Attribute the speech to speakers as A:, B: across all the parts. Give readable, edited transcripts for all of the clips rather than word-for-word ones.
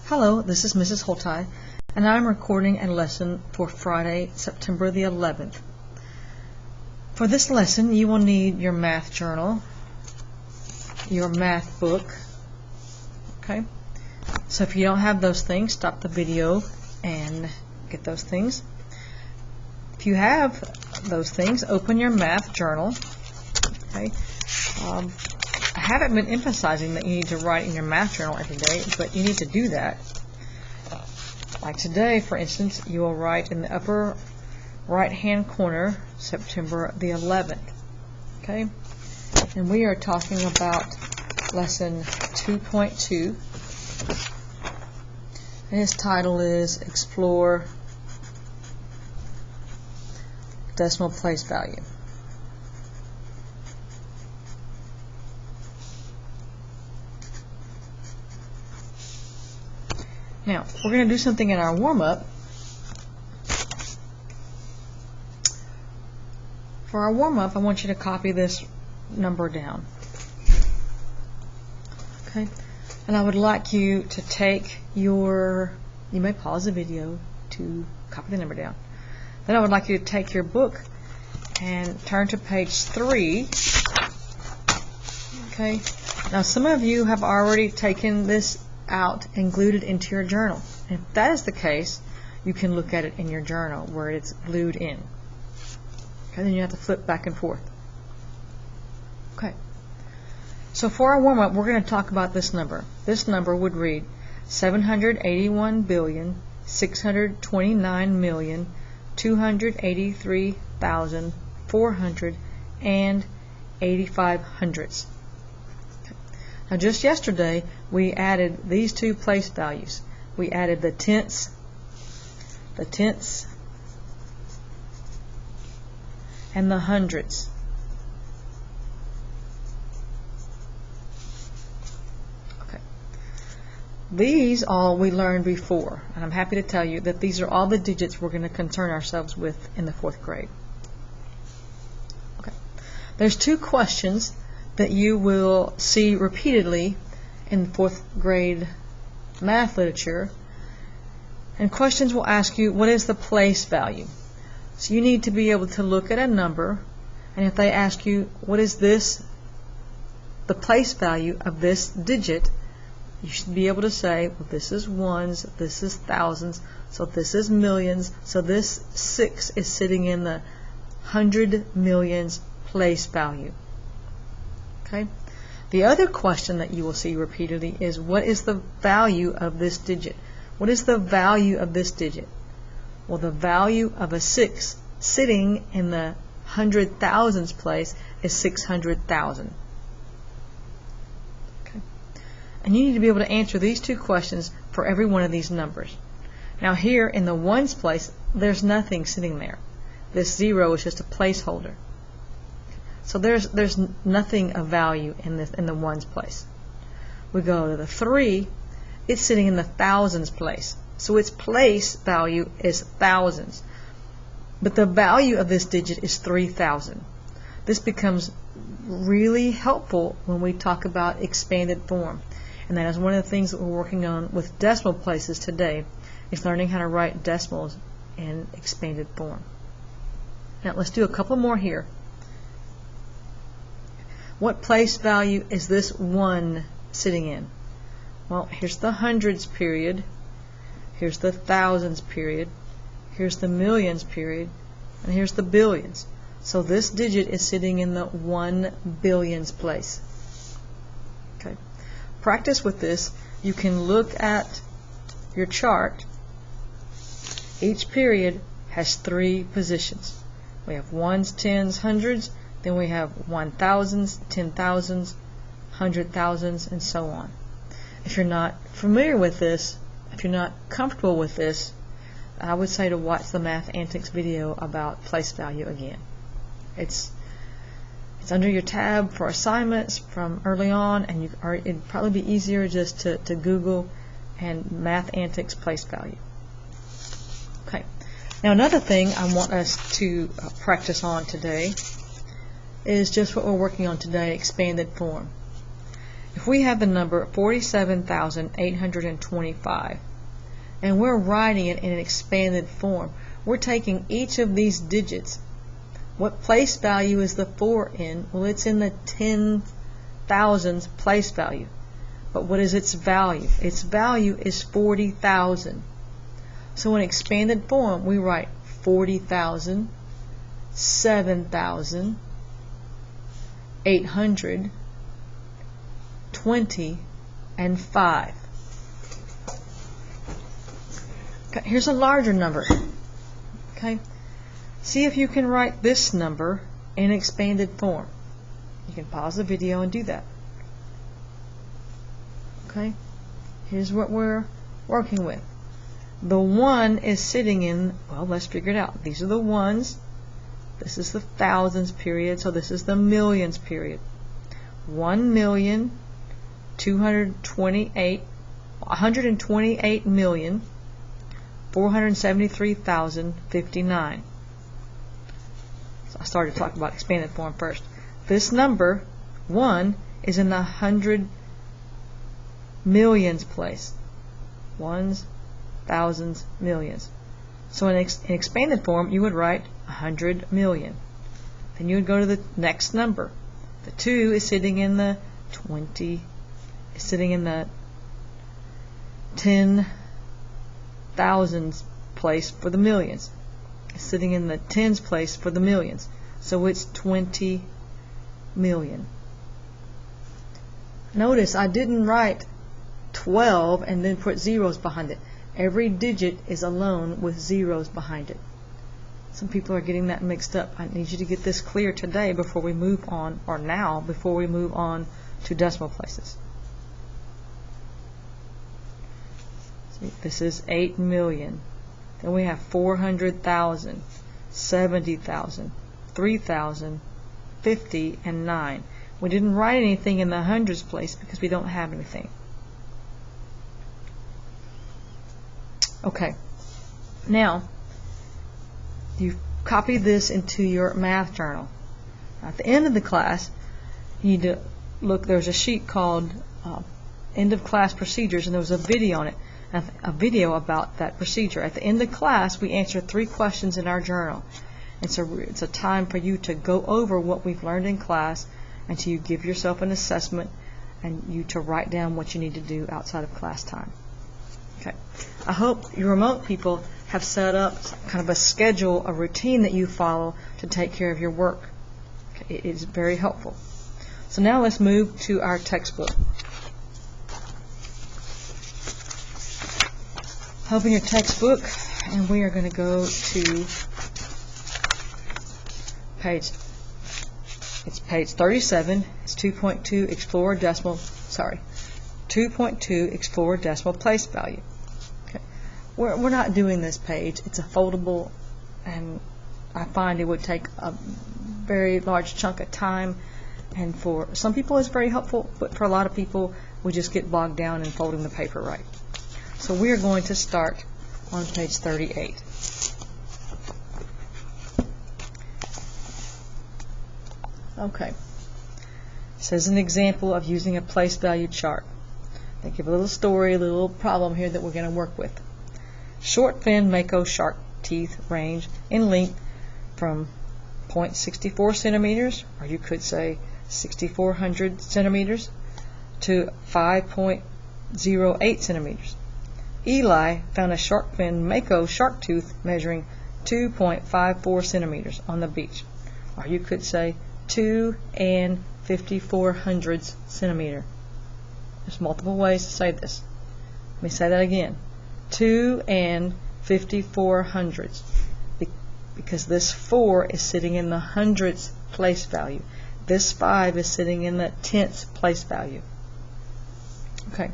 A: Hello, this is Mrs. Holtey, and I'm recording a lesson for Friday, September the 11th. For this lesson, you will need your math journal, your math book, okay? So if you don't have those things, stop the video and get those things. If you have those things, open your math journal, okay? I haven't been emphasizing that you need to write in your math journal every day, but you need to do that. Like today, for instance, you will write in the upper right-hand corner, September the 11th. Okay? And we are talking about lesson 2.2. And its title is Explore Decimal Place Value. Now, we're going to do something in our warm-up. For our warm-up, I want you to copy this number down. Okay? And I would like you to take you may pause the video to copy the number down. Then I would like you to take your book and turn to page 3. Okay? Now, some of you have already taken this out and glued it into your journal. And if that is the case, you can look at it in your journal where it's glued in. Okay, then you have to flip back and forth. Okay. So for our warm-up, we're going to talk about this number. This number would read 781,629,283,485 hundredths. Now, just yesterday, we added these two place values. We added the tenths, and the hundredths. Okay. These all we learned before, and I'm happy to tell you that these are all the digits we're going to concern ourselves with in the 4th grade. Okay. There's two questions that you will see repeatedly in 4th grade math literature, and questions will ask you, what is the place value? So you need to be able to look at a number, and if they ask you, what is this, the place value of this digit, you should be able to say, well, this is ones, this is thousands, so this is millions, so this 6 is sitting in the 100 millions place value. Okay. The other question that you will see repeatedly is, what is the value of this digit? What is the value of this digit? Well, the value of a 6 sitting in the 100,000s place is 600,000. Okay. And you need to be able to answer these two questions for every one of these numbers. Now here in the ones place, there's nothing sitting there. This 0 is just a placeholder. So there's nothing of value in the ones place. We go to the 3, it's sitting in the thousands place. So its place value is thousands. But the value of this digit is 3,000. This becomes really helpful when we talk about expanded form. And that is one of the things that we're working on with decimal places today, is learning how to write decimals in expanded form. Now let's do a couple more here. What place value is this 1 sitting in? Well, here's the hundreds period, here's the thousands period, here's the millions period, and here's the billions. So this digit is sitting in the 1 billions place. Okay. Practice with this. You can look at your chart. Each period has 3 positions. We have ones, tens, hundreds. Then we have 1,000s, 10,000s, 100,000s, and so on. If you're not familiar with this, if you're not comfortable with this, I would say to watch the Math Antics video about place value again. It's under your tab for assignments from early on, and it'd probably be easier just to Google and Math Antics place value. Okay. Now another thing I want us to practice on today is just what we're working on today, expanded form. If we have the number 47,825 and we're writing it in an expanded form, we're taking each of these digits. What place value is the 4 in? Well, it's in the 10,000s place value. But what is its value? Its value is 40,000. So in expanded form, we write 40,000, 7,000, 800, 20, and 5. Okay, here's a larger number. Okay, see if you can write this number in expanded form. You can pause the video and do that. Okay, here's what we're working with. The 1 is sitting in, well, let's figure it out. These are the ones. This is the thousands period, so this is the millions period. 128,473,059. So I started talking about expanded form first. This number, 1, is in the 100 millions place. Ones, thousands, millions. So in expanded form, you would write 100 million. Then you would go to the next number. The 2 is sitting in the 20, is sitting in the 10,000s place for the millions. It's sitting in the tens place for the millions. So it's 20 million. Notice I didn't write 12 and then put zeros behind it. Every digit is alone with zeros behind it. Some people are getting that mixed up. I need you to get this clear today before we move on, or now before we move on to decimal places. See, this is 8 million. Then we have 400,000, 70,000, 3,000, 50, and 9. We didn't write anything in the hundreds place because we don't have anything. Okay, now you copy this into your math journal. At the end of the class, you need to look. There's a sheet called End of Class Procedures, and there was a video on it, a video about that procedure. At the end of class, we answer 3 questions in our journal. And so it's a time for you to go over what we've learned in class, and to you give yourself an assessment, and you to write down what you need to do outside of class time. Okay. I hope your remote people have set up kind of a schedule, a routine that you follow to take care of your work. Okay. It is very helpful. So now let's move to our textbook. Open your textbook, and we are going to go to page 37. It's 2.2 Explore Decimal, 2.2 Explore Decimal Place Value. Okay. We're not doing this page. It's a foldable, and I find it would take a very large chunk of time, and for some people it's very helpful, but for a lot of people we just get bogged down in folding the paper right. So we are going to start on page 38. Okay. This is an example of using a place value chart. They give a little story, a little problem here that we're going to work with. Short fin mako shark teeth range in length from 0.64 centimeters, or you could say 6,400 centimeters, to 5.08 centimeters. Eli found a shark fin mako shark tooth measuring 2.54 centimeters on the beach, or you could say 2 and 5/54 centimeter. There's multiple ways to say this. Let me say that again. 2 and 5/54, because this 4 is sitting in the hundredths place value. This 5 is sitting in the tenths place value. Okay.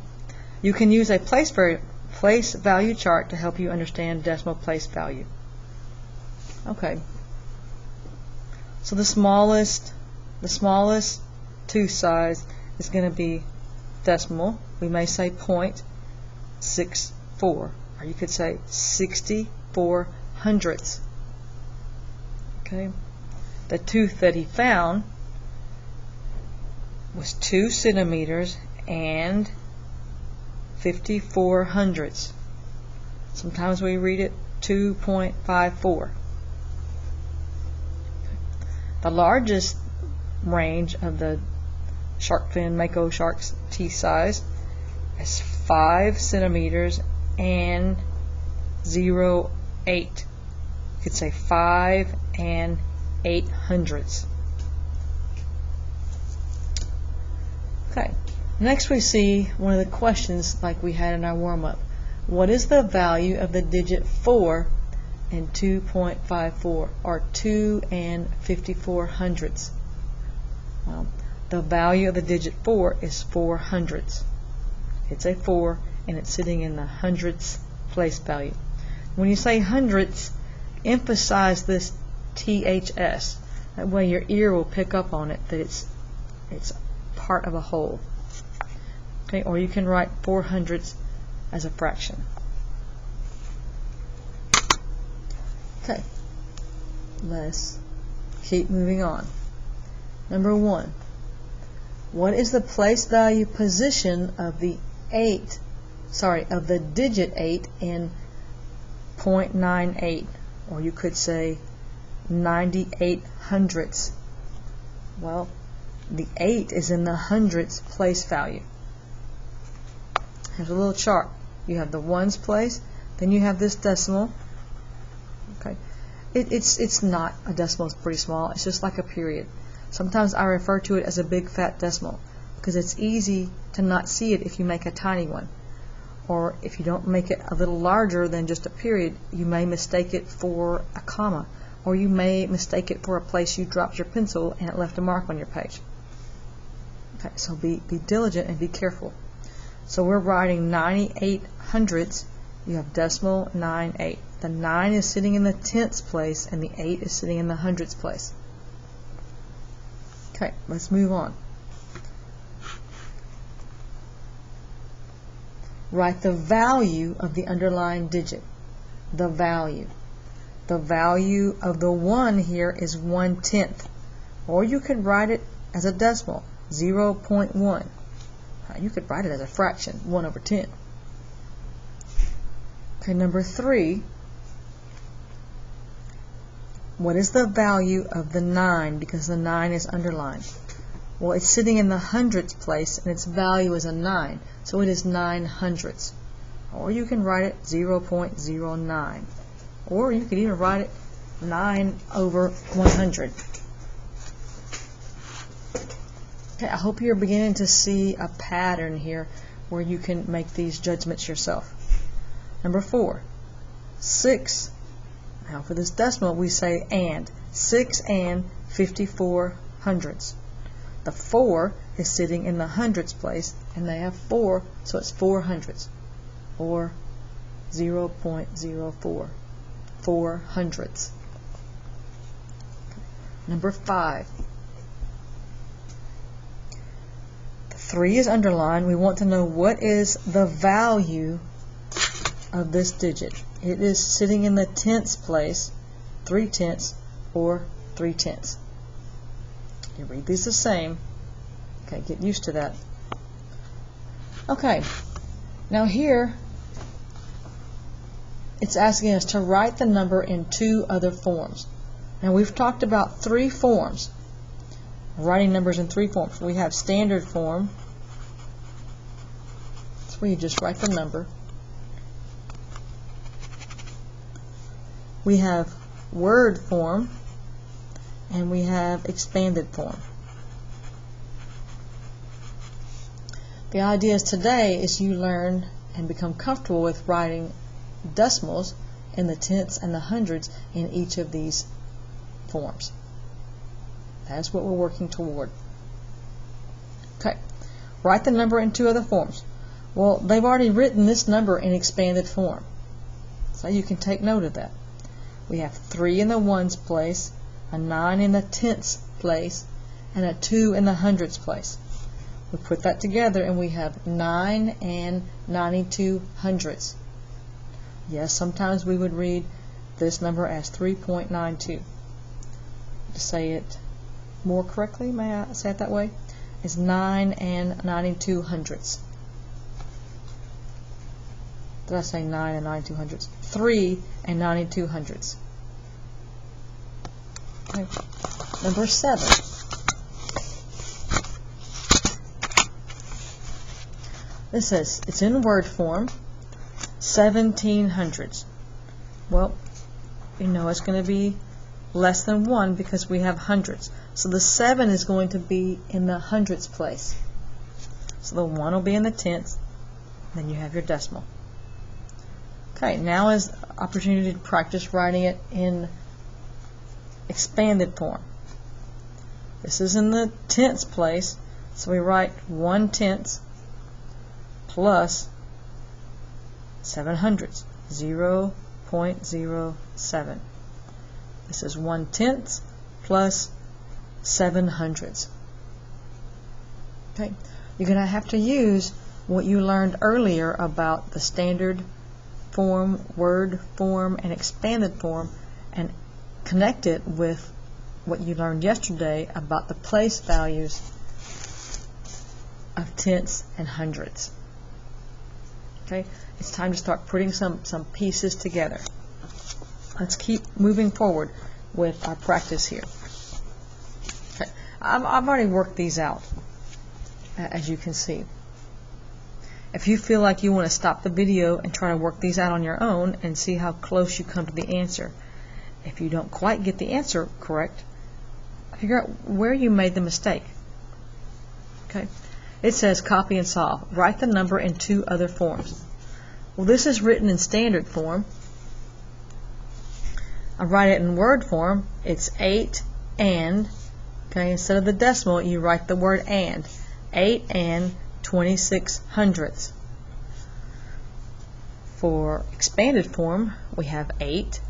A: You can use a place value chart to help you understand decimal place value. Okay. So the smallest tooth size is going to be decimal. We may say 0.64, or you could say 64 hundredths. Okay. The tooth that he found was 2 centimeters and 54 hundredths. Sometimes we read it 2.54. The largest range of the shark fin mako shark's teeth size is 5 centimeters and 0.8. You could say 5 and 8 hundredths. Okay, next we see one of the questions like we had in our warm-up. What is the value of the digit 4 and 2.54, or 2 and 54 hundredths? Well, the value of the digit 4 is 4 hundredths. It's a 4 and it's sitting in the hundredths place value. When you say hundredths, emphasize this THS. That way your ear will pick up on it that it's part of a whole. Okay, or you can write 4 hundredths as a fraction. Okay, let's keep moving on. Number 1. What is the place value position of the digit 8 in 0.98, or you could say 98 hundredths? Well, the 8 is in the hundredths place value. Here's a little chart. You have the ones place, then you have this decimal. Okay, it's not a decimal, it's pretty small, it's just like a period. Sometimes I refer to it as a big fat decimal because it's easy to not see it if you make a tiny one, or if you don't make it a little larger than just a period, you may mistake it for a comma, or you may mistake it for a place you dropped your pencil and it left a mark on your page. Okay, so be diligent and be careful. So we're writing 98 hundredths. You have decimal 98. The 9 is sitting in the tenths place and the 8 is sitting in the hundredths place. Okay, let's move on. Write the value of the underlying digit. The value. The value of the 1 here is 1/10. Or you could write it as a decimal, 0.1. You could write it as a fraction, 1/10. Okay, number 3. What is the value of the 9, because the 9 is underlined? Well, it's sitting in the hundredths place and its value is a 9, so it is 9 hundredths. Or you can write it 0.09. Or you could even write it 9/100. Okay, I hope you're beginning to see a pattern here where you can make these judgments yourself. Number 4, 6. Now for this decimal we say and. 6 and 54 hundredths. The 4 is sitting in the hundredths place and they have 4, so it's 4 hundredths. Or 0.04. 4 hundredths. Number 5. 3 is underlined. We want to know what is the value of this digit. It is sitting in the tenths place, 3/10, or 3/10. You read these the same. Okay, get used to that. Okay, now here it's asking us to write the number in 2 other forms. Now we've talked about 3 forms. Writing numbers in 3 forms. We have standard form. That's where you just write the number. We have word form, and we have expanded form. The idea today is you learn and become comfortable with writing decimals in the tenths and the hundreds in each of these forms. That's what we're working toward. Okay, write the number in 2 other forms. Well, they've already written this number in expanded form, so you can take note of that. We have 3 in the ones place, a 9 in the tenths place, and a 2 in the hundredths place. We put that together and we have 9 and 92 hundredths. Yes, sometimes we would read this number as 3.92. To say it more correctly, may I say it that way? is 9 and 92 hundredths. Did I say 9 and 92 hundredths? 3 and 92 hundredths. Okay. Number 7. This says, it's in word form, 17 hundredths. Well, you know it's going to be less than 1 because we have hundredths. So the 7 is going to be in the hundredths place. So the 1 will be in the tenths, then you have your decimal. Okay, now is the opportunity to practice writing it in expanded form. This is in the tenths place, so we write 1/10 plus 7 hundredths, 0.07. This is 1/10 plus 7 hundredths. Okay, you're going to have to use what you learned earlier about the standard form, word form, and expanded form, and connect it with what you learned yesterday about the place values of tenths and hundredths. Okay, it's time to start putting some pieces together. Let's keep moving forward with our practice here. Okay, I've already worked these out, as you can see. If you feel like you want to stop the video and try to work these out on your own and see how close you come to the answer, if you don't quite get the answer correct, figure out where you made the mistake. Okay, it says copy and solve. Write the number in 2 other forms. Well, this is written in standard form. I write it in word form. It's 8 and, okay, instead of the decimal, you write the word and. 8 and 26 hundredths. For expanded form, we have 8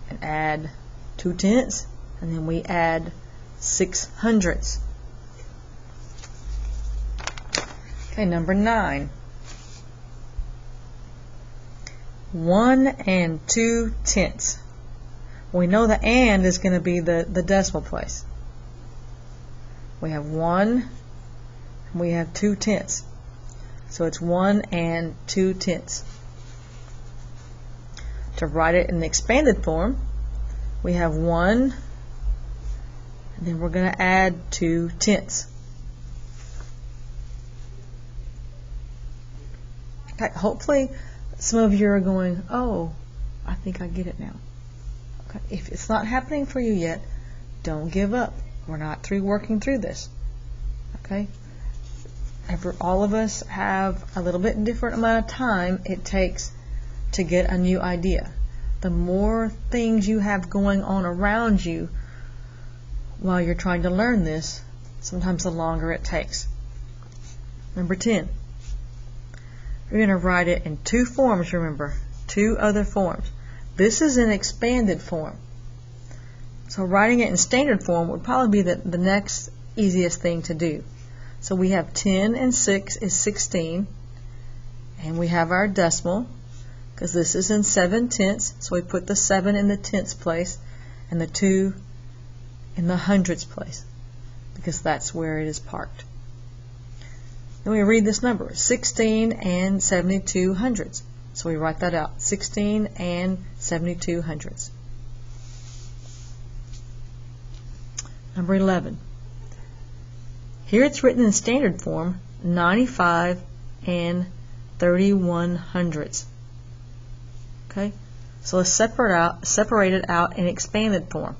A: and add 2/10, and then we add 6 hundredths. Okay, number 9. 1 and 2/10. We know the and is going to be the decimal place. We have 1 and we have 2/10. So it's 1 and 2/10. To write it in the expanded form, we have 1 and then we're going to add 2/10. Okay, hopefully some of you are going, oh, I think I get it now. Okay, if it's not happening for you yet, don't give up. We're not through working through this. Okay? All of us have a little bit different amount of time it takes to get a new idea. The more things you have going on around you while you're trying to learn this, sometimes the longer it takes. Number 10. We're going to write it in 2 forms, remember. 2 other forms. This is in expanded form. So writing it in standard form would probably be the next easiest thing to do. So we have 10 and 6 is 16. And we have our decimal, because this is in 7/10. So we put the 7 in the tenths place and the 2 in the hundredths place, because that's where it is parked. Then we read this number, 16 and 72 hundredths. So we write that out, 16 and 72 hundredths. Number 11. Here it's written in standard form, 95 and 31 hundredths. Okay? So let's separate it out in expanded form.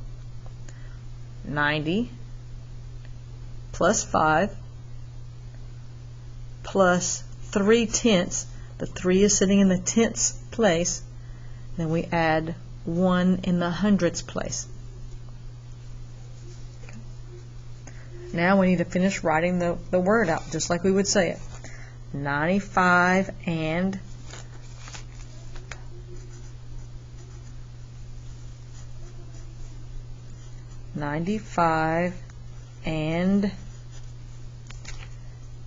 A: 90 plus 5 plus 3/10. The 3 is sitting in the tenths place. Then we add 1 in the hundredths place. Okay. Now we need to finish writing the word out just like we would say it. 95 and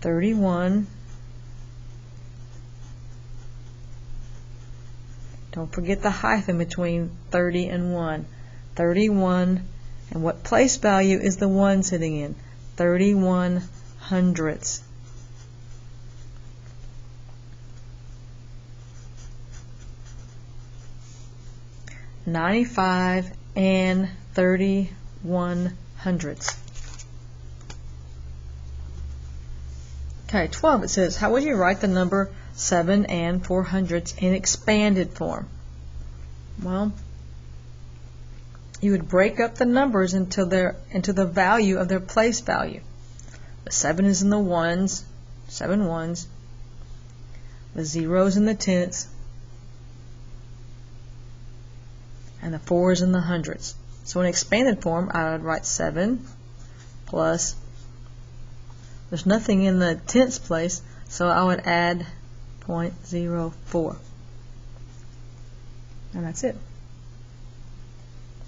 A: 31. Don't forget the hyphen between 30 and 1. 31, and what place value is the 1 sitting in? 31 hundredths. $95 and 31 hundredths. Okay, 12, it says, how would you write the number 7 and 4 hundredths in expanded form? Well, you would break up the numbers into the value of their place value. The 7 is in the ones, 7 ones. The 0 is in the tenths. And the 4 is in the hundredths. So in expanded form, I would write 7 plus, there's nothing in the tenths place, so I would add 0.04. And that's it.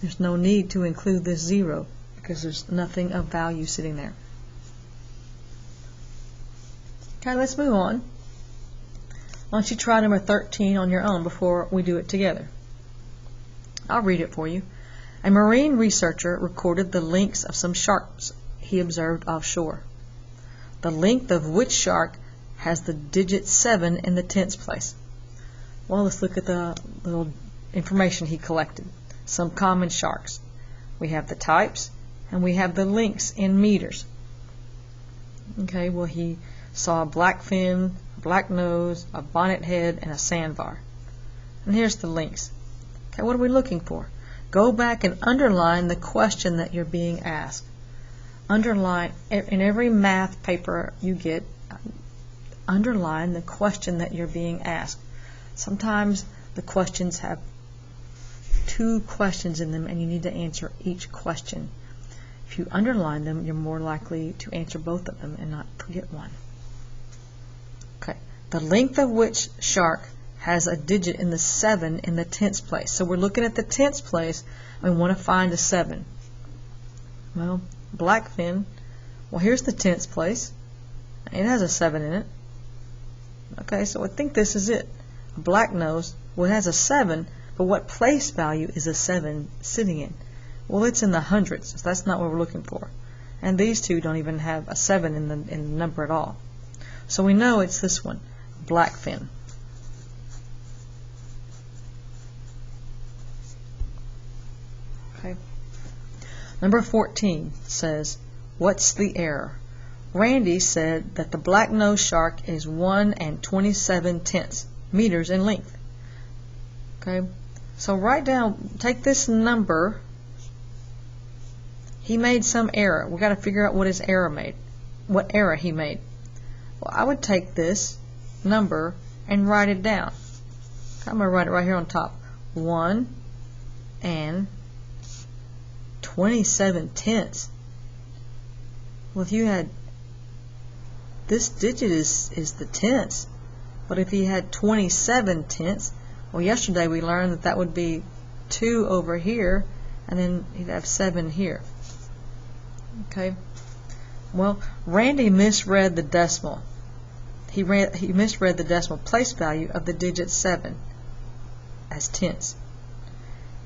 A: There's no need to include this 0 because there's nothing of value sitting there. Okay, let's move on. Why don't you try number 13 on your own before we do it together? I'll read it for you. A marine researcher recorded the lengths of some sharks he observed offshore. The length of which shark has the digit 7 in the tenths place? Well, let's look at the little information he collected. Some common sharks. We have the types, and we have the lengths in meters. Okay, well, he saw a blackfin, a black nose, a bonnet head, and a sandbar. And here's the lengths. Okay, what are we looking for? Go back and underline the question that you're being asked. Underline, in every math paper you get, underline the question that you're being asked. Sometimes the questions have 2 questions in them and you need to answer each question. If you underline them, you're more likely to answer both of them and not forget one. Okay, the length of which shark has a digit in the 7 in the tenths place. So we're looking at the tenths place and we want to find a 7. Well, blackfin, well, here's the tenths place. It has a 7 in it. Okay, so I think this is it. A black nose, well, it has a 7, but what place value is a 7 sitting in? Well, it's in the hundredths, so that's not what we're looking for. And these two don't even have a 7 in the number at all. So we know it's this one, blackfin. Okay. Number 14 says, what's the error? Randy said that the black-nosed shark is 1 and 27 tenths meters in length. Okay, so write down, take this number. He made some error. We've got to figure out what his error made. What error he made. Well, I would take this number and write it down. I'm going to write it right here on top. 1 and 27 tenths. Well, if you had this digit is the tenths, but if he had 27 tenths, well, yesterday we learned that would be 2 over here, and then he'd have 7 here. Okay. Well, Randy misread the decimal. He misread the decimal place value of the digit 7 as tenths.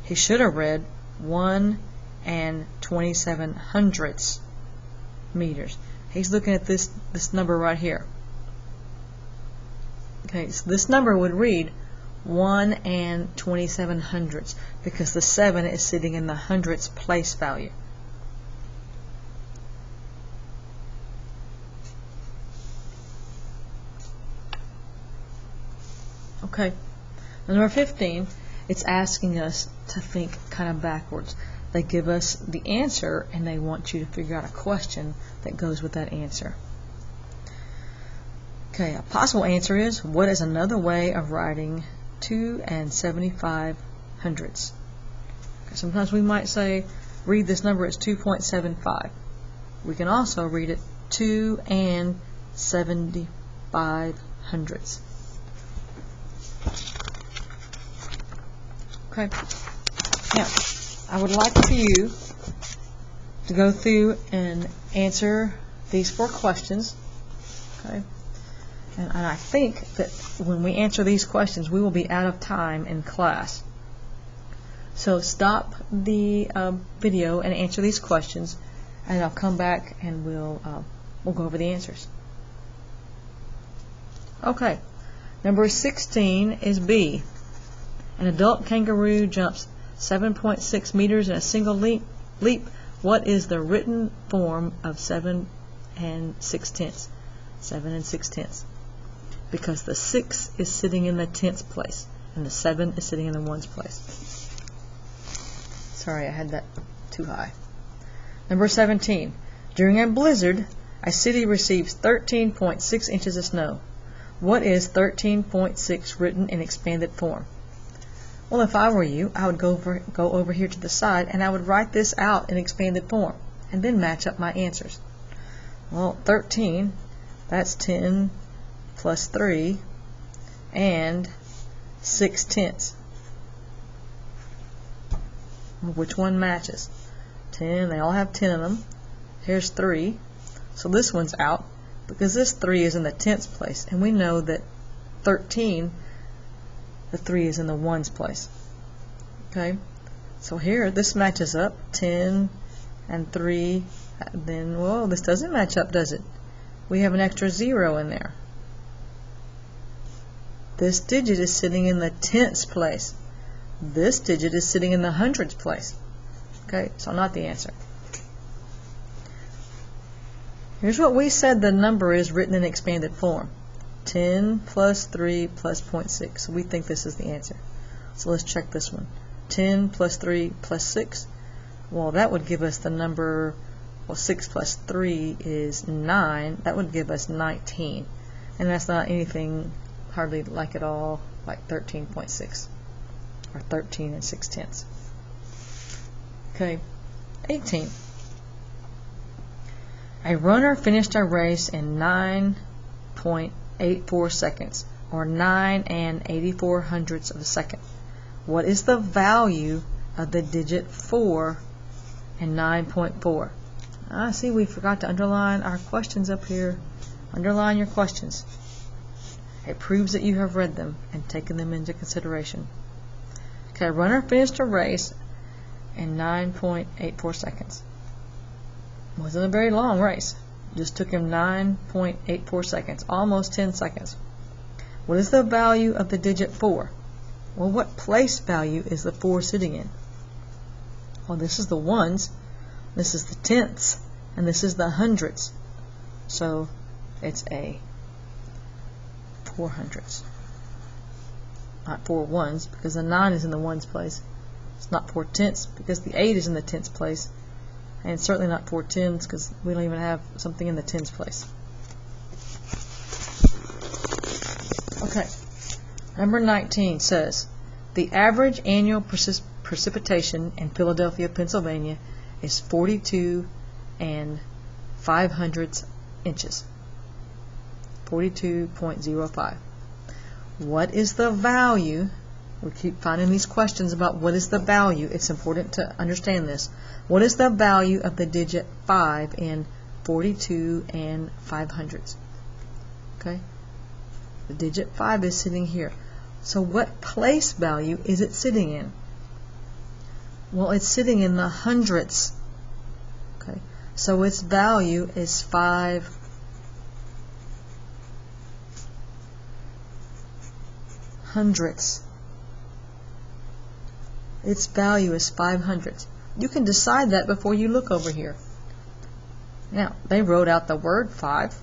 A: He should have read 1 and 27 hundredths meters. He's looking at this number right here. Okay, so this number would read 1 and 27 hundredths because the 7 is sitting in the hundredths place value. Okay, number 15, it's asking us to think kind of backwards. They give us the answer and they want you to figure out a question that goes with that answer. Okay, a possible answer is, what is another way of writing 2 and 75 hundredths? Okay, sometimes we might say, read this number as 2.75. We can also read it 2 and 75 hundredths. Okay, now I would like for you to go through and answer these 4 questions. Okay, and I think that when we answer these questions, we will be out of time in class. So stop the video and answer these questions, and I'll come back and we'll go over the answers. Okay, number 16 is B. An adult kangaroo jumps 7.6 meters in a single leap. What is the written form of 7 6/10? 7 6/10. Because the 6 is sitting in the tenths place and the 7 is sitting in the ones place. Sorry, I had that too high. Number 17. During a blizzard, a city receives 13.6 inches of snow. What is 13.6 written in expanded form? Well, if I were you, I would go over here to the side and I would write this out in expanded form and then match up my answers. Well, 13, that's 10 plus 3 and 6/10. Which one matches? 10, they all have 10 in them. Here's 3. So this one's out because this 3 is in the tenths place, and we know that 13, the 3 is in the ones place. Okay, so here this matches up, 10 and 3. Then, well, this doesn't match up, does it? We have an extra 0 in there. This digit is sitting in the tenths place. This digit is sitting in the hundreds place. Okay, so not the answer. Here's what we said the number is written in expanded form. 10 plus 3 plus 0.6. So we think this is the answer. So let's check this one. 10 plus 3 plus 6. Well, that would give us the number, well, 6 plus 3 is 9. That would give us 19. And that's not anything hardly like at all like 13.6 or 13 6/10. Okay, 18. A runner finished a race in 9.84 seconds, or 9 84/100ths of a second. What is the value of the digit 4 and 9.4? I see we forgot to underline our questions up here. Underline your questions. It proves that you have read them and taken them into consideration. Okay, a runner finished a race in 9.84 seconds. It wasn't a very long race. It just took him 9.84 seconds, almost 10 seconds. What is the value of the digit 4? Well, what place value is the 4 sitting in? Well, this is the ones, this is the tenths, and this is the hundredths. So it's a 400ths. Not 4 ones, because the 9 is in the ones place. It's not 4 tenths, because the 8 is in the tenths place. And it's certainly not 4 tens, because we don't even have something in the tens place. Okay. Number 19 says, the average annual precipitation in Philadelphia, Pennsylvania is 42 5/100ths inches. 42.05. What is the value? We keep finding these questions about what is the value. It's important to understand this. What is the value of the digit 5 in 42 5/100ths? Okay? The digit 5 is sitting here. So what place value is it sitting in? Well, it's sitting in the hundredths. Okay? So its value is 5/100ths. Its value is 5/100ths. You can decide that before you look over here. Now, they wrote out the word 5,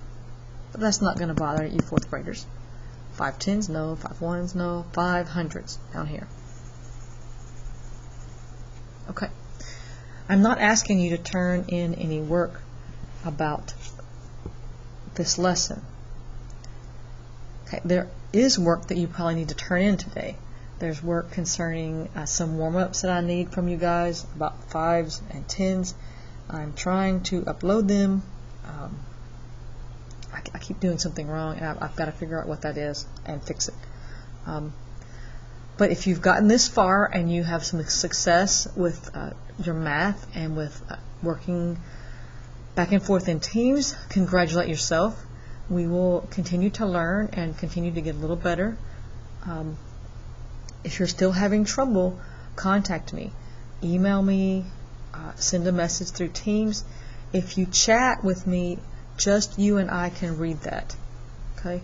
A: but that's not going to bother you 4th graders. 5 tens, no. 5 ones, no. 5/100ths down here. Okay. I'm not asking you to turn in any work about this lesson. Okay, there is work that you probably need to turn in today. There's work concerning some warm-ups that I need from you guys about 5s and 10s. I'm trying to upload them. I keep doing something wrong, and I've got to figure out what that is and fix it. But if you've gotten this far and you have some success with your math and with working back and forth in teams, congratulate yourself. We will continue to learn and continue to get a little better. If you're still having trouble, contact me. Email me, send a message through Teams. If you chat with me, just you and I can read that. Okay?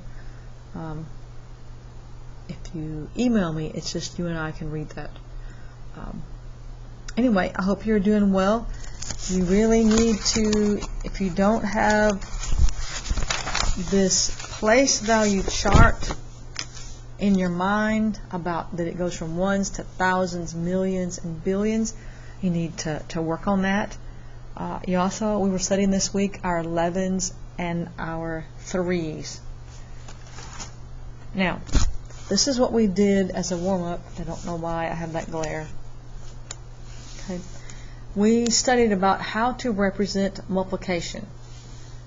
A: If you email me, it's just you and I can read that. Anyway, I hope you're doing well. You really need to, if you don't have this place value chart in your mind about that it goes from ones to thousands, millions, and billions, you need to work on that. We were studying this week our 11s and our 3s. Now, this is what we did as a warm-up. I don't know why I have that glare. Okay. We studied about how to represent multiplication.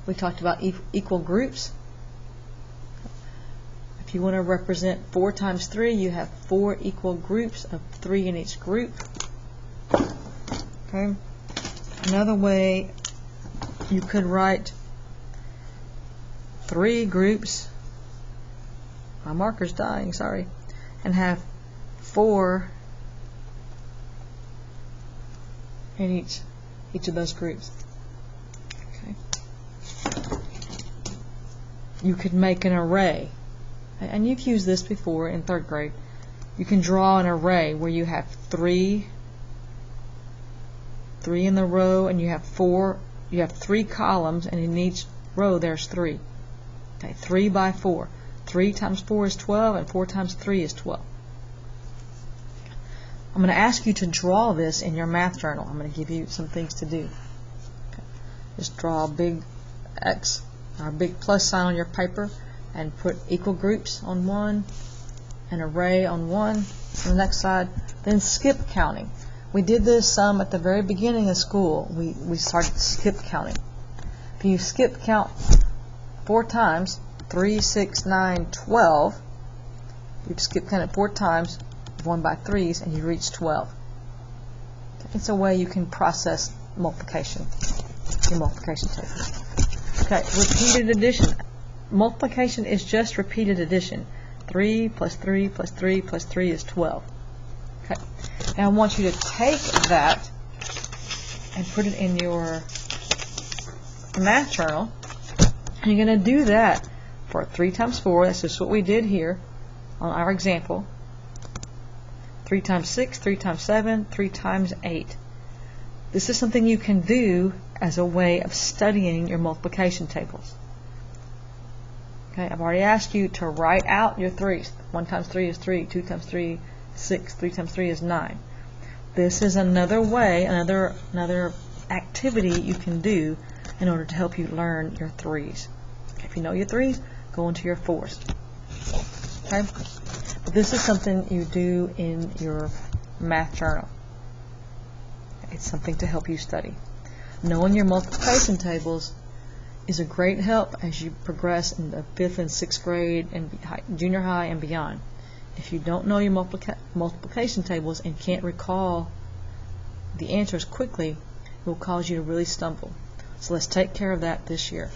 A: We talked about equal groups. If you want to represent 4 times 3, you have 4 equal groups of 3 in each group. Okay. Another way, you could write 3 groups. My marker's dying, sorry. And have 4 in each of those groups. Okay. You could make an array. And you've used this before in 3rd grade. You can draw an array where you have 3 in the row, and you have 3 columns, and in each row there's 3. Okay, 3 by 4. 3 times 4 is 12, and 4 times 3 is 12. I'm going to ask you to draw this in your math journal. I'm going to give you some things to do. Okay. Just draw a big X or a big plus sign on your paper and put equal groups on one, an array on one, on the next side. Then skip counting. We did this some at the very beginning of school. We started skip counting. If you skip count 4 times, 3, 6, 9, 12, you skip count it 4 times, 1 by 3s, and you reach 12. It's a way you can process multiplication, your multiplication table. Okay, repeated addition. Multiplication is just repeated addition. 3 plus 3 plus 3 plus 3 is 12. Okay. Now I want you to take that and put it in your math journal. And you're going to do that for 3 times 4. That's just what we did here on our example. 3 times 6, 3 times 7, 3 times 8. This is something you can do as a way of studying your multiplication tables. Okay, I've already asked you to write out your 3s. 1 times 3 is 3, 2 times 3 is 6, 3 times 3 is 9. This is another way, another activity you can do in order to help you learn your 3s. If you know your 3s, go into your 4s. Okay? But this is something you do in your math journal. It's something to help you study. Knowing your multiplication tables is a great help as you progress in the 5th and 6th grade and junior high and beyond. If you don't know your multiplication tables and can't recall the answers quickly, it will cause you to really stumble. So let's take care of that this year.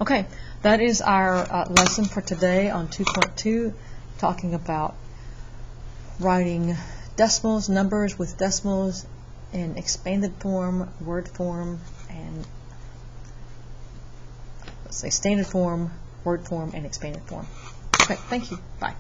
A: Okay, that is our lesson for today on 2.2, talking about writing decimals, numbers with decimals in expanded form, word form, and let's say standard form, word form, and expanded form. Okay, thank you. Bye.